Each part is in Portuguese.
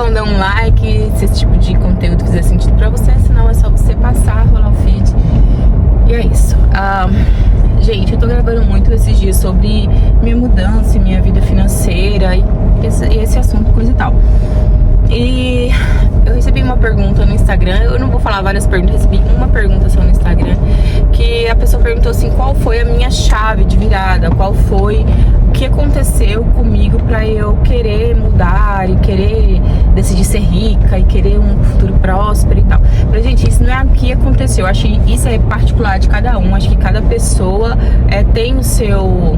inscrevam, dê um like se esse tipo de conteúdo fizer sentido pra você, senão é só você passar, rolar o feed. E é isso. Gente, eu tô gravando muito esses dias sobre minha mudança, minha vida financeira e esse assunto, coisa e tal. E eu recebi uma pergunta no Instagram, eu não vou falar várias perguntas, recebi uma pergunta só no Instagram, que a pessoa perguntou assim, qual foi a minha chave de virada, qual foi o que aconteceu comigo pra eu querer mudar e querer decidir ser rica e querer um futuro próspero e tal. Mas, gente, isso não é o que aconteceu, eu acho que isso é particular de cada um, acho que cada pessoa tem o seu,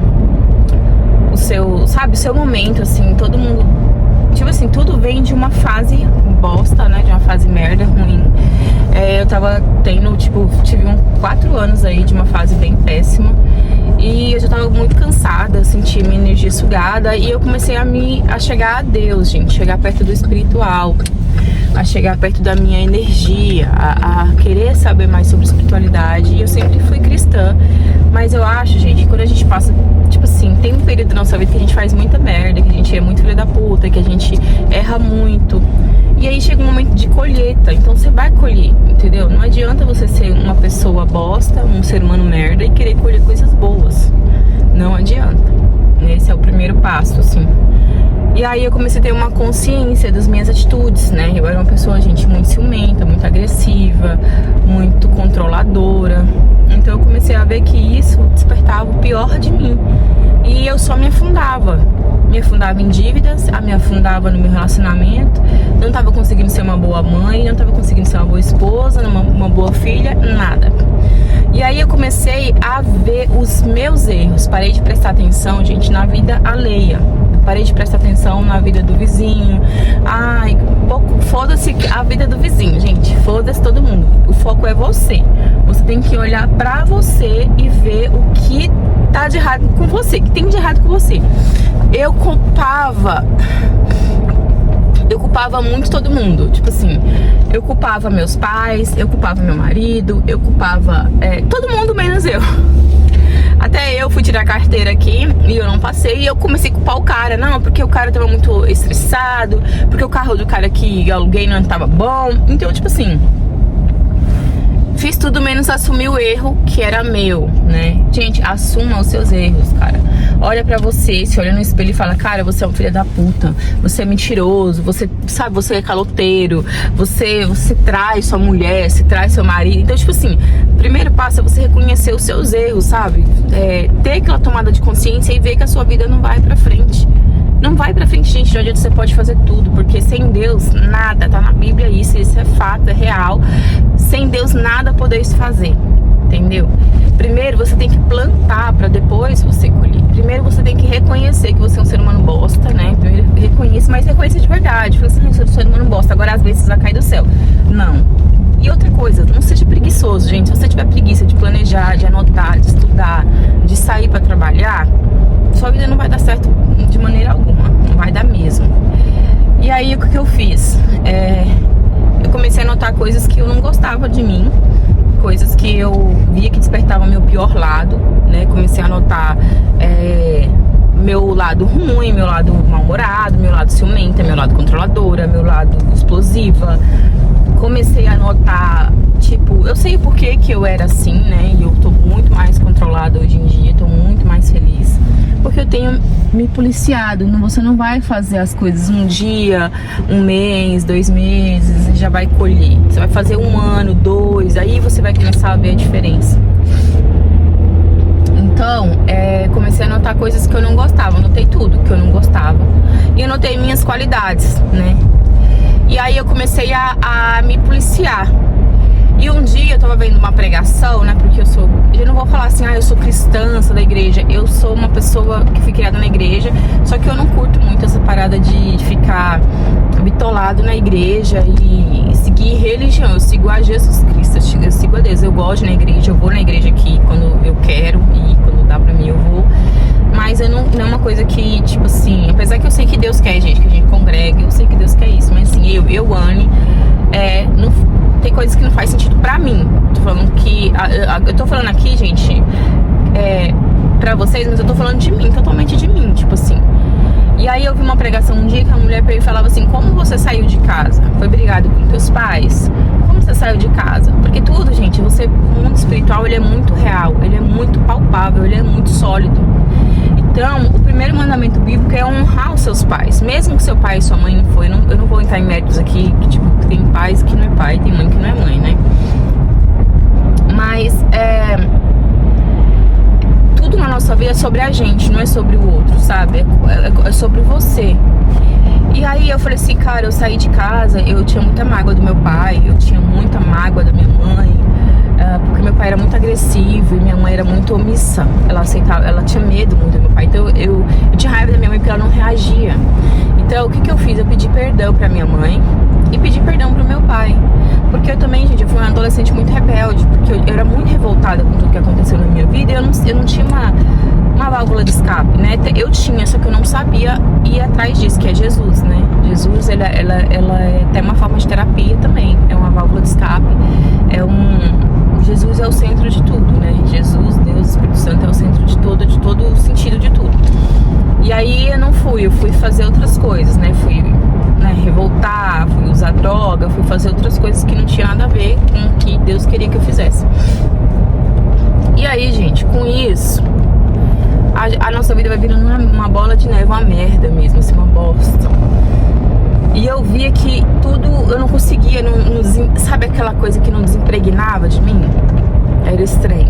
sabe, o seu momento, assim, todo mundo. Tipo assim, tudo vem de uma fase bosta, né? De uma fase merda, ruim. Eu tava tendo, tipo, tive 4 anos aí de uma fase bem péssima. E eu já tava muito cansada, senti minha energia sugada. E eu comecei a chegar a Deus, gente. Chegar perto do espiritual. A chegar perto da minha energia. A querer saber mais sobre espiritualidade. E eu sempre fui cristã. Mas eu acho, gente, que quando a gente passa, tipo assim, tem um período da nossa vida que a gente faz muita merda, que a gente é muito filha da puta, que a gente erra muito. E aí chega um momento de colheita, então você vai colher, entendeu? Não adianta você ser uma pessoa bosta, um ser humano merda e querer colher coisas boas. Não adianta. Esse é o primeiro passo, assim. E aí eu comecei a ter uma consciência das minhas atitudes, né? Eu era uma pessoa, gente, muito ciumenta, muito agressiva, muito controladora. Então eu comecei a ver que isso despertava o pior de mim. E eu só me afundava. Me afundava em dívidas, me afundava no meu relacionamento. Não tava conseguindo ser uma boa mãe, não tava conseguindo ser uma boa esposa, uma boa filha, nada. E aí eu comecei a ver os meus erros. Parei de prestar atenção, gente, na vida alheia. Parei de prestar atenção na vida do vizinho. Ai, foda-se a vida do vizinho, gente. Foda-se todo mundo. O foco é você. Você tem que olhar pra você e ver o que tá de errado com você, o que tem de errado com você. Eu culpava muito todo mundo. Tipo assim, eu culpava meus pais, eu culpava meu marido, eu culpava todo mundo menos eu. Até eu fui tirar a carteira aqui e eu não passei. E eu comecei a culpar o cara. Não, porque o cara tava muito estressado, porque o carro do cara que eu aluguei não tava bom. Então, tipo assim, fiz tudo menos assumir o erro que era meu, né? Gente, assuma os seus erros, cara. Olha pra você, se olha no espelho e fala, cara, você é um filho da puta, você é mentiroso, você, sabe, você é caloteiro, você trai sua mulher, você trai seu marido. Então, tipo assim, o primeiro passo é você reconhecer os seus erros, sabe? Ter aquela tomada de consciência e ver que a sua vida não vai pra frente. Não vai pra frente, gente, de onde você pode fazer tudo, porque sem Deus, nada, tá na Bíblia isso é fato, é real. Sem Deus, nada podeis fazer, entendeu? Primeiro você tem que plantar pra depois você colher. Primeiro você tem que reconhecer que você é um ser humano bosta, né? Primeiro reconheça, mas reconheça de verdade. Fala assim, eu sou um ser humano bosta, agora às vezes você vai cair do céu. Não. E outra coisa, não seja preguiçoso, gente. Se você tiver preguiça de planejar, de anotar, de estudar, de sair pra trabalhar, sua vida não vai dar certo de maneira alguma, não vai dar mesmo. E aí o que eu fiz? Eu comecei a notar coisas que eu não gostava de mim, coisas que eu via que despertavam meu pior lado, né? Comecei a notar meu lado ruim, meu lado mal-humorado, meu lado ciumenta, meu lado controladora, meu lado explosiva. Comecei a notar, tipo, eu sei por que eu era assim, né? E eu tô muito mais controlada hoje em dia, tô muito mais feliz. Porque eu tenho me policiado. Você não vai fazer as coisas um dia, um mês, 2 meses e já vai colher. Você vai fazer 1 ano, 2, aí você vai começar a ver a diferença. Então, comecei a notar coisas que eu não gostava. Notei tudo que eu não gostava. E eu notei minhas qualidades, né? E aí eu comecei a me policiar. E um dia eu tava vendo uma pregação, né? Porque eu não vou falar assim, eu sou cristã, sou da igreja. Eu sou uma pessoa que fui criada na igreja. Só que eu não curto muito essa parada de ficar bitolado na igreja e seguir religião. Eu sigo a Jesus Cristo, eu sigo a Deus. Eu gosto de ir na igreja, eu vou na igreja aqui quando eu quero e quando dá pra mim eu vou. Mas não é uma coisa que, tipo assim, apesar que eu sei que Deus quer, gente, que a gente congregue, eu sei que Deus quer isso. Mas assim, Anne, não, tem coisas que não faz sentido pra mim. Tô falando que, eu tô falando aqui, gente, pra vocês, mas eu tô falando de mim, totalmente de mim, tipo assim. E aí eu vi uma pregação um dia que a mulher veio e falava assim: como você saiu de casa? Foi brigado com teus pais? Como você saiu de casa? Porque tudo, gente, o mundo espiritual, ele é muito real, ele é muito palpável, ele é muito sólido. Então, o primeiro mandamento bíblico é honrar os seus pais, mesmo que seu pai e sua mãe não foi. Eu não vou entrar em méritos aqui, que tipo, tem pais que não é pai, tem mãe que não é mãe, né? Mas tudo na nossa vida é sobre a gente, não é sobre o outro, sabe? É sobre você. E aí eu falei assim, cara, eu saí de casa, eu tinha muita mágoa do meu pai, eu tinha muita mágoa da minha mãe, porque meu pai era muito agressivo e minha mãe era muito omissa. Ela tinha medo muito do meu pai. Então eu tinha raiva da minha mãe porque ela não reagia. Então o que eu fiz? Eu pedi perdão pra minha mãe e pedi perdão pro meu pai. Porque eu também, gente, eu fui uma adolescente muito rebelde, porque eu era muito revoltada com tudo que aconteceu na minha vida e eu não tinha uma válvula de escape, né? Eu tinha, só que eu não sabia ir atrás disso, que é Jesus, né? Jesus, ela é até uma forma de terapia também, é uma válvula de escape, Jesus é o centro de tudo, né? Jesus, Deus, Espírito Santo é o centro de todo o sentido de tudo. E aí eu fui fazer outras coisas, né? Fui revoltar, fui usar droga, fui fazer outras coisas que não tinha nada a ver com o que Deus queria que eu fizesse. E aí, gente, com isso, a nossa vida vai virando uma bola de neve, uma merda mesmo, assim, uma bosta. E eu via que tudo, eu não conseguia, sabe aquela coisa que não desimpregnava de mim? Era estranho,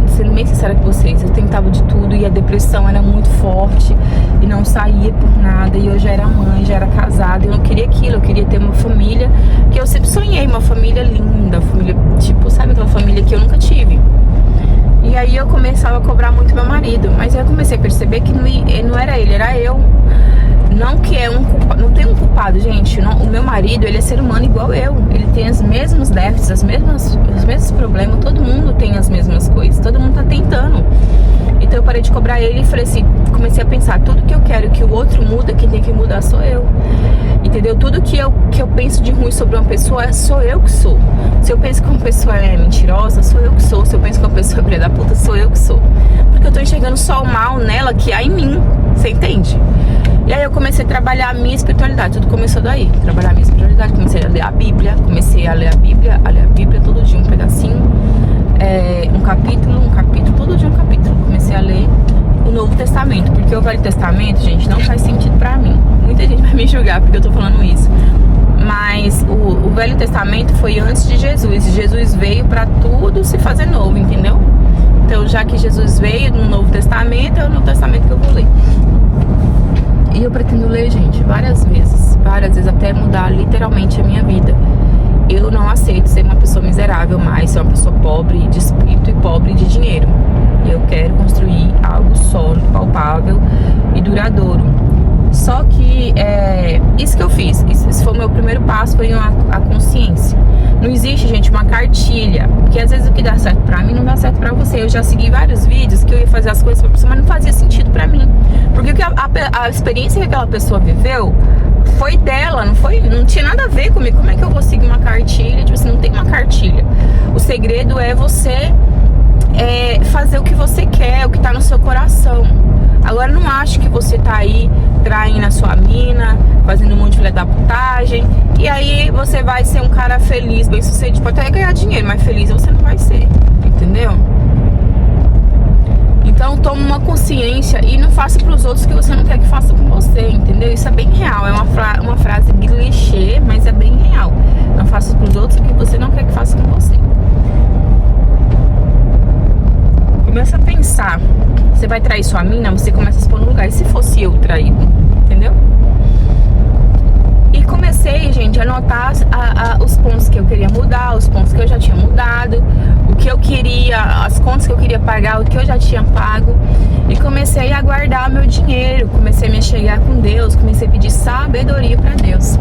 sendo bem sincera com vocês, eu tentava de tudo e a depressão era muito forte e não saía por nada. E eu já era mãe, já era casada, eu não queria aquilo, eu queria ter uma família que eu sempre sonhei, uma família linda, família, tipo, sabe aquela família que eu nunca tive. E aí eu começava a cobrar muito meu marido, mas aí eu comecei a perceber que não era ele, era eu. Não que não tem um culpado, gente. O meu marido, ele é ser humano igual eu. Ele tem os mesmos déficits, os mesmos problemas. Todo mundo tem as mesmas coisas. Todo mundo tá tentando. Então eu parei de cobrar ele e falei assim, comecei a pensar, tudo que eu quero que o outro muda, quem tem que mudar sou eu. Entendeu? Tudo que eu penso de ruim sobre uma pessoa, sou eu que sou. Se eu penso que uma pessoa é mentirosa, sou eu que sou. Se eu penso que uma pessoa é filha da puta, sou eu que sou. Porque eu tô enxergando só o mal nela que há em mim. Você entende? E aí eu comecei a trabalhar a minha espiritualidade. Tudo começou daí. Trabalhar a minha espiritualidade. Comecei a ler a Bíblia. Comecei a ler a Bíblia todo dia um pedacinho. Um capítulo, todo dia um capítulo. Comecei a ler o Novo Testamento. Porque o Velho Testamento, gente, não faz sentido pra mim. Muita gente vai me julgar porque eu tô falando isso. Mas o Velho Testamento foi antes de Jesus. Jesus veio pra tudo se fazer novo, entendeu? Então, já que Jesus veio no Novo Testamento, é o Novo Testamento que eu vou ler. E eu pretendo ler, gente, várias vezes até mudar literalmente a minha vida. Eu não aceito ser uma pessoa miserável mais, ser uma pessoa pobre de espírito e pobre de dinheiro. Eu quero construir algo sólido, palpável e duradouro. Só que isso que eu fiz, esse foi o meu primeiro passo, foi a consciência. Não existe, gente, uma cartilha, porque às vezes o que dá certo pra mim não dá certo pra você. Eu já segui vários vídeos que eu ia fazer as coisas pra pessoa, mas não fazia sentido pra mim. Porque a experiência que aquela pessoa viveu foi dela, não tinha nada a ver comigo. Como é que eu vou seguir uma cartilha? Tipo assim, não tem uma cartilha. O segredo é você fazer o que você quer, o que tá no seu coração. Agora, não acho que você tá aí traindo a sua mina, fazendo um monte de filha da putagem, e aí você vai ser um cara feliz, bem sucedido. Pode até ganhar dinheiro, mas feliz você não vai ser, entendeu? Então toma uma consciência e não faça pros outros o que você não quer que faça com você, entendeu? Isso é bem real, é uma frase clichê, mas é bem real. Não faça pros outros o que você não quer que faça com você. Começa a pensar, você vai trair sua mina, você começa a se pôr no lugar. E se fosse eu traído, entendeu? E comecei, gente, a anotar os pontos que eu queria mudar, os pontos que eu já tinha mudado, o que eu queria, as contas que eu queria pagar, o que eu já tinha pago. E comecei a guardar meu dinheiro, comecei a me chegar com Deus, comecei a pedir sabedoria pra Deus.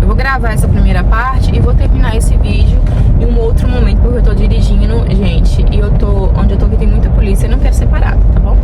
Eu vou gravar essa primeira parte e vou terminar esse vídeo em um outro momento, porque eu tô dirigindo, gente, e onde eu tô aqui tem muita polícia e não quero ser parada, tá bom?